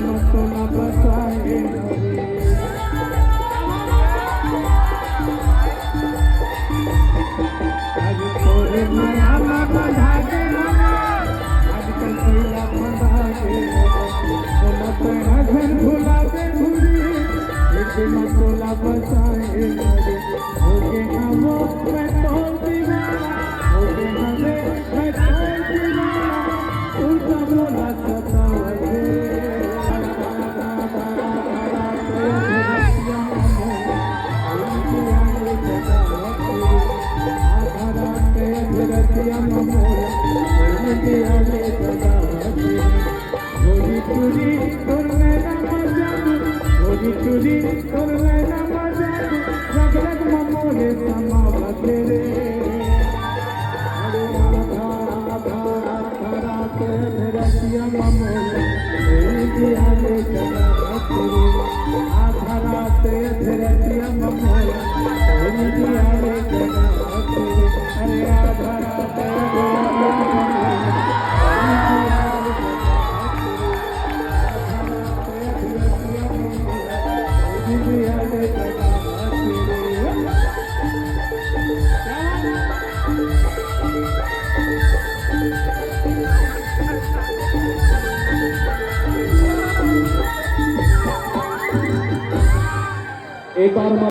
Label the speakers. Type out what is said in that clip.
Speaker 1: मतला बसाए आज तोरे नया बंधा के आजकल कोयला बंधा के बोला तेरा घर भुला दे घुरी एक मतला बसाए हो गए ना वो मैं तो दीवाना हो गए ना मैं तो दीवाना उल्टा बोला सतावे चुरी कर लेना मजा रग रग ममोले समावा तेरे अरे राधा राधा राधा के रसिया ममोले दिया ले चला तेरे आधा रात रसिया ममोले दिया ले चला तेरे अरे आधा रात एक बार